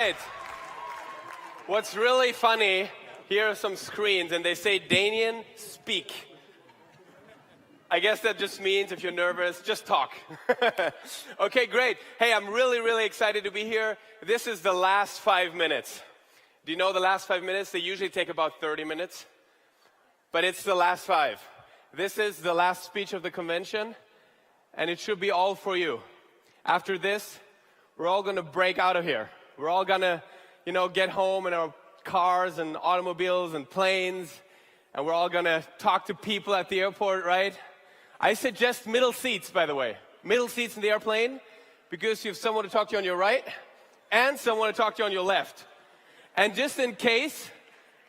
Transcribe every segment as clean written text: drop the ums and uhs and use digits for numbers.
Right. What's really funny, here are some screens and they say, Danian, speak. I guess that just means if you're nervous, just talk. Okay, great. Hey, I'm really excited to be here. This is the last 5 minutes. Do you know the last 5 minutes? They usually take about 30 minutes, but it's the last 5. This is the last speech of the convention, and it should be all for you. After this, we're all gonna break out of here. We're all gonna, get home in our cars and automobiles and planes, and we're all gonna talk to people at the airport, right? I suggest middle seats, by the way. Middle seats in the airplane, because you have someone to talk to you on your right, and someone to talk to you on your left. And just in case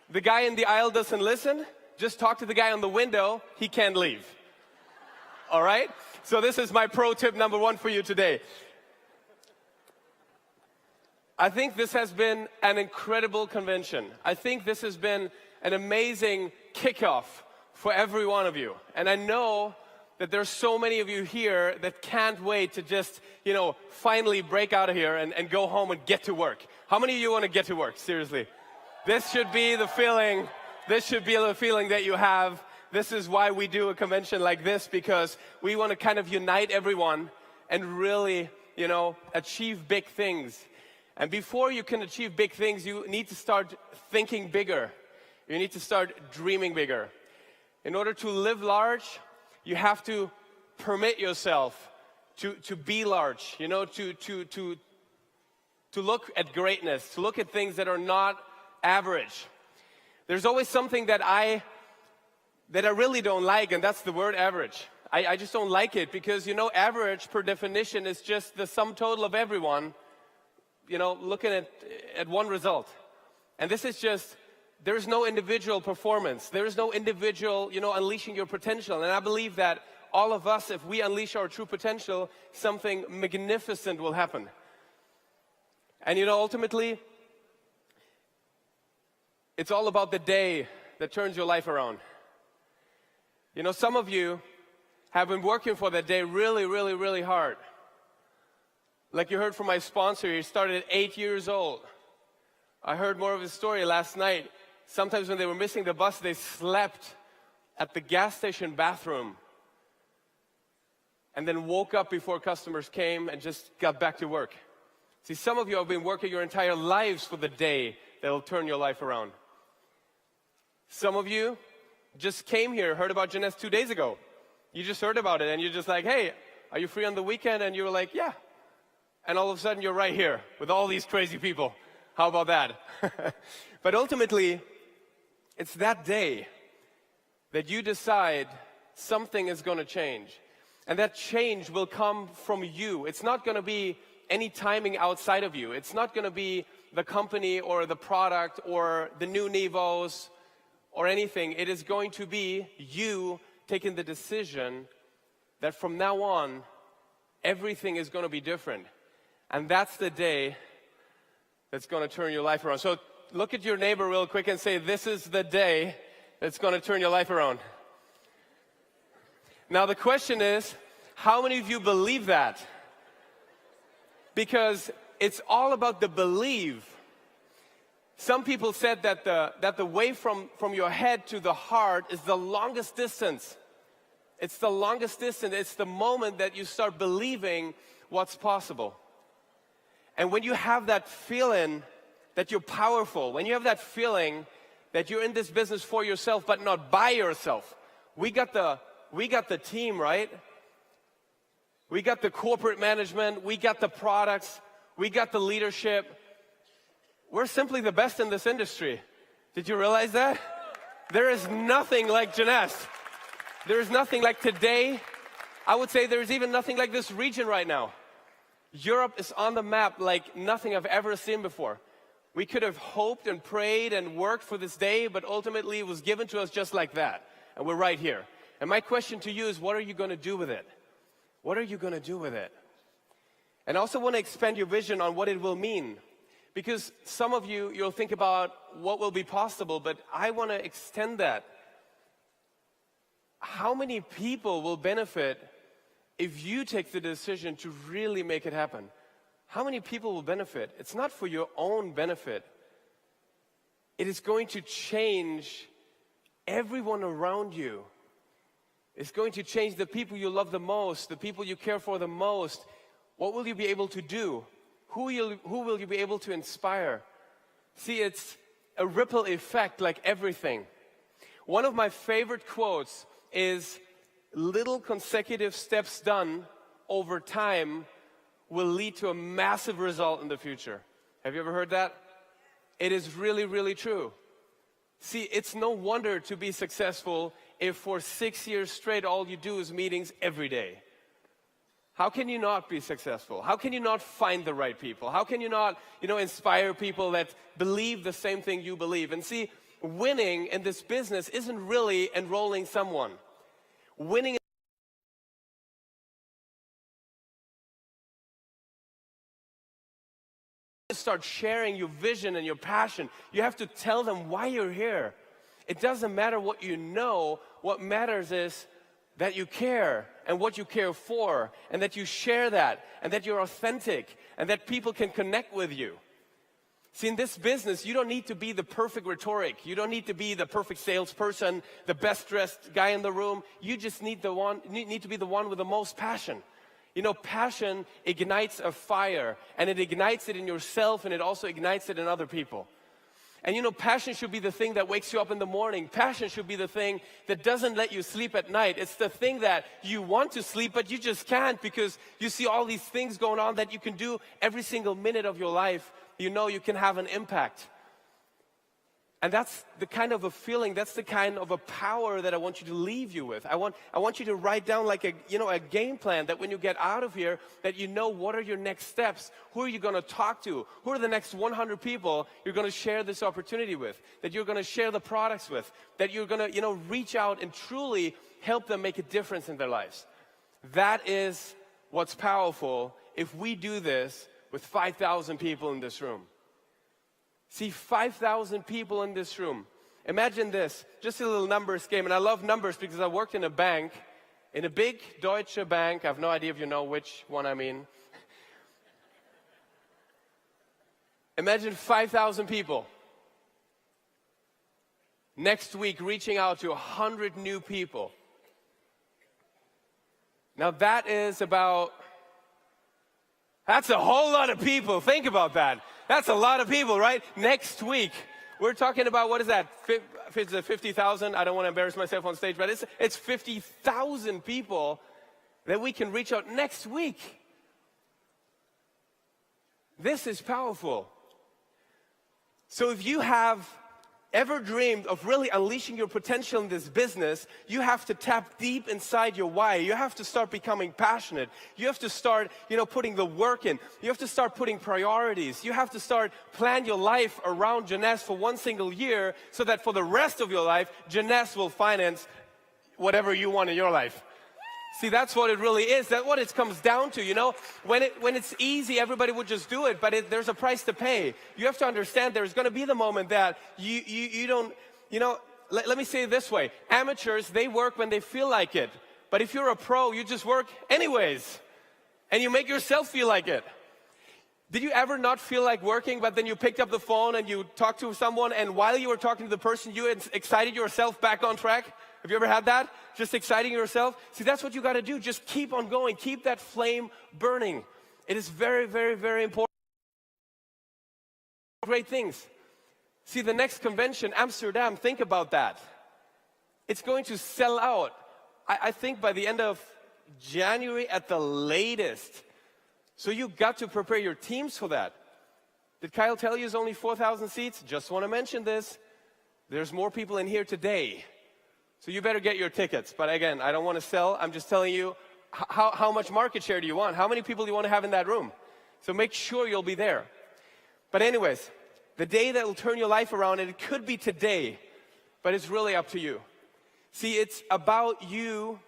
the guy in the aisle doesn't listen, just talk to the guy on the window, he can't leave. All right? So this is my pro tip number 1 for you today. I think this has been an incredible convention. I think this has been an amazing kickoff for every one of you. And I know that there's so many of you here that can't wait to just, finally break out of here and go home and get to work. How many of you want to get to work? Seriously. This should be the feeling. This should be the feeling that you have. This is why we do a convention like this, because we want to kind of unite everyone and really, achieve big things. And before you can achieve big things, you need to start thinking bigger. You need to start dreaming bigger. In order to live large, you have to permit yourself to be large, to look at greatness, to look at things that are not average. There's always something that I really don't like, and that's the word average. I just don't like it because, average per definition is just the sum total of everyone, looking at one result. And this is just, there's no individual performance. There is no individual, unleashing your potential. And I believe that all of us, if we unleash our true potential, something magnificent will happen. And ultimately, it's all about the day that turns your life around. Some of you have been working for that day really hard. Like you heard from my sponsor, he started at 8 years old. I heard more of his story last night. Sometimes when they were missing the bus, they slept at the gas station bathroom and then woke up before customers came and just got back to work. See, some of you have been working your entire lives for the day that will turn your life around. Some of you just came here, heard about Jeunesse 2 days ago. You just heard about it and you're just like, hey, are you free on the weekend? And you were like, yeah. And all of a sudden you're right here with all these crazy people. How about that? But ultimately, it's that day that you decide something is going to change. And that change will come from you. It's not going to be any timing outside of you. It's not going to be the company or the product or the new Nivos or anything. It is going to be you taking the decision that from now on, everything is going to be different. And that's the day that's going to turn your life around. So look at your neighbor real quick and say, this is the day that's going to turn your life around. Now the question is, how many of you believe that? Because it's all about the belief. Some people said that the way from your head to the heart is the longest distance. It's the longest distance. It's the moment that you start believing what's possible. And when you have that feeling that you're powerful, when you have that feeling that you're in this business for yourself but not by yourself, we got the team, right? We got the corporate management, we got the products, we got the leadership. We're simply the best in this industry. Did you realize that? There is nothing like Jeunesse. There is nothing like today. I would say there's even nothing like this region right now. Europe is on the map like nothing I've ever seen before. We could have hoped and prayed and worked for this day, but ultimately it was given to us just like that. And we're right here. And my question to you is, what are you going to do with it? What are you going to do with it? And I also want to expand your vision on what it will mean. Because some of you, you'll think about what will be possible, but I want to extend that. How many people will benefit if you take the decision to really make it happen? how many people will benefit? It's not for your own benefit. It is going to change everyone around you. It's going to change the people you love the most, the people you care for the most. What will you be able to do? Who will you be able to inspire? See, it's a ripple effect like everything. One of my favorite quotes is, little consecutive steps done over time will lead to a massive result in the future. Have you ever heard that? It is really, really true. See, it's no wonder to be successful if for 6 years straight all you do is meetings every day. How can you not be successful? How can you not find the right people? How can you not, inspire people that believe the same thing you believe? And see, winning in this business isn't really enrolling someone. Winning is start sharing your vision and your passion. You have to tell them why you're here. It doesn't matter what you know. What matters is that you care and what you care for, and that you share that, and that you're authentic, and that people can connect with you. See, in this business, you don't need to be the perfect rhetoric. You don't need to be the perfect salesperson, the best dressed guy in the room. You just need to be the one with the most passion. Passion ignites a fire, and it ignites it in yourself, and it also ignites it in other people. And passion should be the thing that wakes you up in the morning. Passion should be the thing that doesn't let you sleep at night. It's the thing that you want to sleep, but you just can't, because you see all these things going on that you can do every single minute of your life. You can have an impact. And that's the kind of a feeling, that's the kind of a power that I want you to leave you with. I want you to write down like a game plan, that when you get out of here, that you know what are your next steps. Who are you going to talk to? Who are the next 100 people you're going to share this opportunity with? That you're going to share the products with? That you're going to, reach out and truly help them make a difference in their lives? That is what's powerful if we do this with 5,000 people in this room. See, 5,000 people in this room. Imagine this, just a little numbers game. And I love numbers because I worked in a bank, in a big Deutsche Bank. I have no idea if you know which one I mean. Imagine 5,000 people. Next week, reaching out to 100 new people. Now that's a whole lot of people. Think about that. That's a lot of people, right? Next week, we're talking about, what is that? 50,000? I don't want to embarrass myself on stage, but it's 50,000 people that we can reach out next week. This is powerful. So if you have ever dreamed of really unleashing your potential in this business, you have to tap deep inside your why. You have to start becoming passionate. You have to start, putting the work in. You have to start putting priorities. You have to start plan your life around Jeunesse for one single year, so that for the rest of your life, Jeunesse will finance whatever you want in your life. See, that's what it really is. That's what it comes down to, When it's easy, everybody would just do it, but there's a price to pay. You have to understand there's going to be the moment that you don't, let me say it this way. Amateurs, they work when they feel like it. But if you're a pro, you just work anyways. And you make yourself feel like it. Did you ever not feel like working, but then you picked up the phone and you talked to someone, and while you were talking to the person, you excited yourself back on track? Have you ever had that? Just exciting yourself? See, that's what you got to do. Just keep on going. Keep that flame burning. It is very, very, very important. Great things. See, the next convention, Amsterdam, think about that. It's going to sell out. I think by the end of January at the latest. So you got to prepare your teams for that. Did Kyle tell you it's only 4,000 seats? Just want to mention this. There's more people in here today. So you better get your tickets. But again, I don't want to sell. I'm just telling you, how much market share do you want? How many people do you want to have in that room? So make sure you'll be there. But anyways, the day that will turn your life around, and it could be today, but it's really up to you. See, it's about you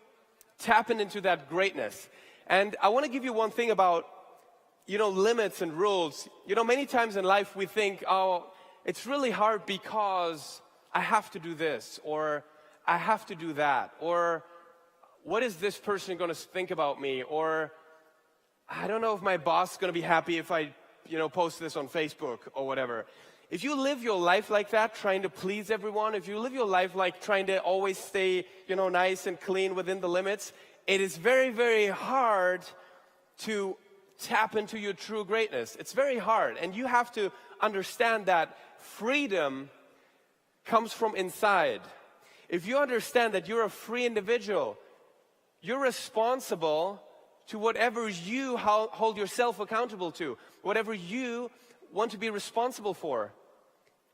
tapping into that greatness. And I want to give you one thing about, limits and rules. Many times in life we think, oh, it's really hard because I have to do this, or I have to do that, or what is this person going to think about me, or I don't know if my boss is going to be happy if I, post this on Facebook or whatever. If you live your life like that, trying to please everyone, if you live your life like trying to always stay, nice and clean within the limits, it is very, very hard to tap into your true greatness. It's very hard. And you have to understand that freedom comes from inside. If you understand that you're a free individual, you're responsible to whatever you hold yourself accountable to, whatever you want to be responsible for.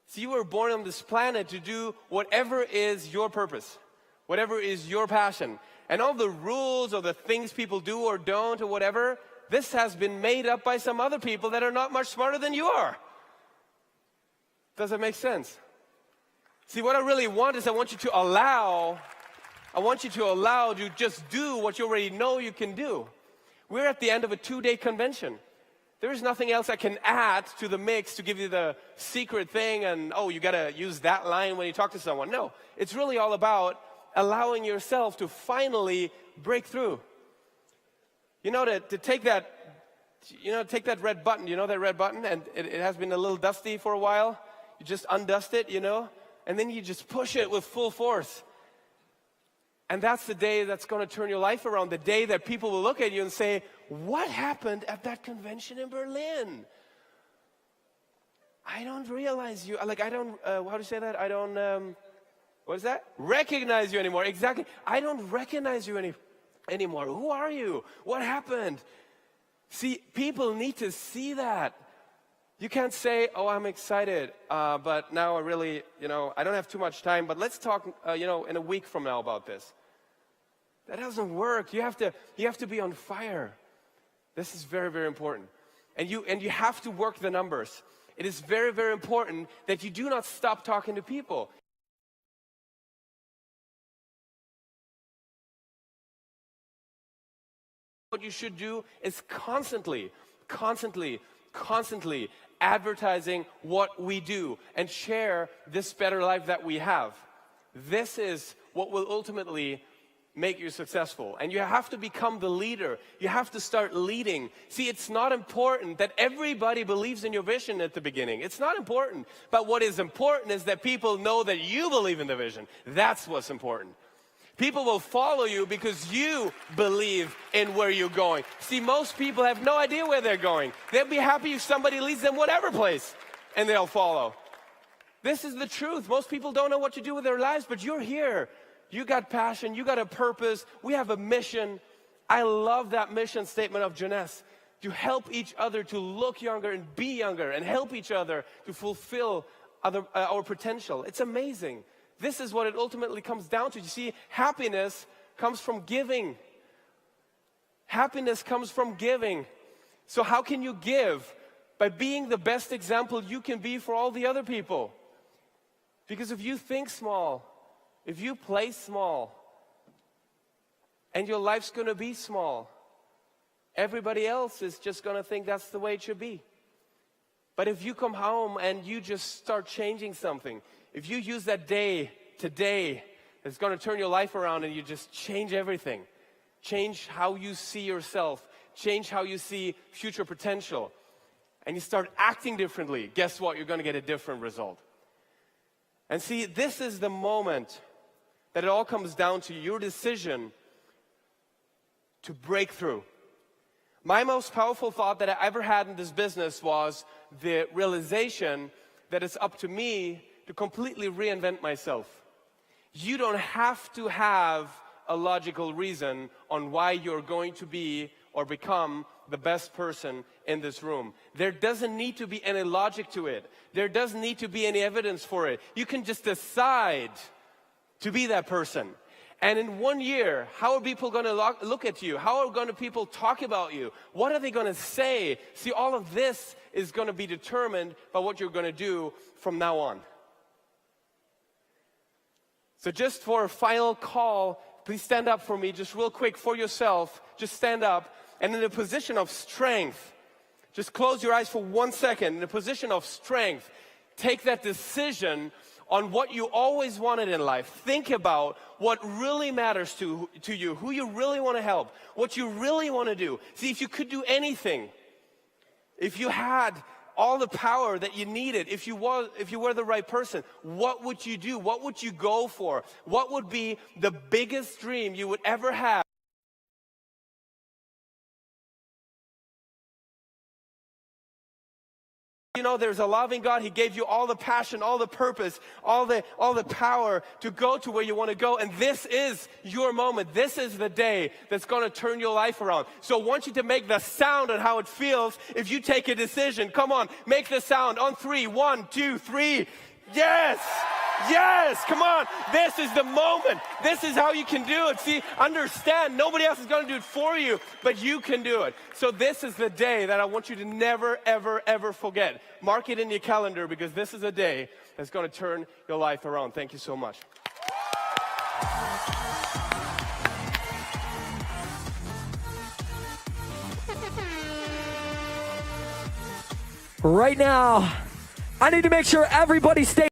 So you were born on this planet to do whatever is your purpose, whatever is your passion. And all the rules or the things people do or don't or whatever, this has been made up by some other people that are not much smarter than you are. Does that make sense? See, what I really want is I want you to allow to just do what you already know you can do. We're at the end of a 2-day convention. There is nothing else I can add to the mix to give you the secret thing and, you got to use that line when you talk to someone. No, it's really all about allowing yourself to finally break through. To take that, take that red button, that red button, and it has been a little dusty for a while. You just undust it, and then you just push it with full force. And that's the day that's going to turn your life around, the day that people will look at you and say, what happened at that convention in Berlin? I don't realize you, how do you say that? I don't, what is that? Recognize you anymore, exactly. I don't recognize you anymore. Who are you? What happened? See, people need to see that. You can't say, I'm excited, but now I really, I don't have too much time, but let's talk, in a week from now about this. That doesn't work. You have to be on fire. This is very, very important. And you have to work the numbers. It is very, very important that you do not stop talking to people. What you should do is constantly advertising what we do and share this better life that we have. This is what will ultimately make you successful. And you have to become the leader. You have to start leading. See, it's not important that everybody believes in your vision at the beginning. It's not important. But what is important is that people know that you believe in the vision. That's what's important. People will follow you because you believe in where you're going. See, most people have no idea where they're going. They'll be happy if somebody leads them whatever place, and they'll follow. This is the truth. Most people don't know what to do with their lives, but you're here. You got passion. You got a purpose. We have a mission. I love that mission statement of Jeunesse. To help each other to look younger and be younger and help each other to fulfill our potential. It's amazing. This is what it ultimately comes down to. You see, happiness comes from giving. Happiness comes from giving. So how can you give? By being the best example you can be for all the other people. Because if you think small, if you play small, and your life's going to be small, everybody else is just going to think that's the way it should be. But if you come home and you just start changing something, if you use that day today, it's going to turn your life around and you just change everything. Change how you see yourself. Change how you see future potential. And you start acting differently. Guess what? You're going to get a different result. And see, this is the moment that it all comes down to your decision to break through. My most powerful thought that I ever had in this business was the realization that it's up to me to completely reinvent myself. You don't have to have a logical reason on why you're going to be or become the best person in this room. There doesn't need to be any logic to it. There doesn't need to be any evidence for it. You can just decide to be that person. And in 1 year, how are people going to look at you? How are people talk about you? What are they going to say? See, all of this is going to be determined by what you're going to do from now on. So just for a final call, please stand up for me, just real quick for yourself. Just stand up, and in a position of strength, just close your eyes for 1 second. In a position of strength, take that decision on what you always wanted in life. Think about what really matters to you, who you really want to help, what you really want to do. See, if you could do anything, if you had all the power that you needed, if you were the right person, what would you do? What would you go for? What would be the biggest dream you would ever have? You know, there's a loving God. He gave you all the passion, all the purpose, all the power to go to where you want to go. And this is your moment. This is the day that's going to turn your life around. So I want you to make the sound on how it feels if you take a decision. Come on, make the sound on 3. 1, 2, 3. Yes! Yes! Come on! This is the moment. This is how you can do it. See, understand, nobody else is going to do it for you, but you can do it. So this is the day that I want you to never, ever, ever forget. Mark it in your calendar, because this is a day that's going to turn your life around. Thank you so much. Right now, I need to make sure everybody stays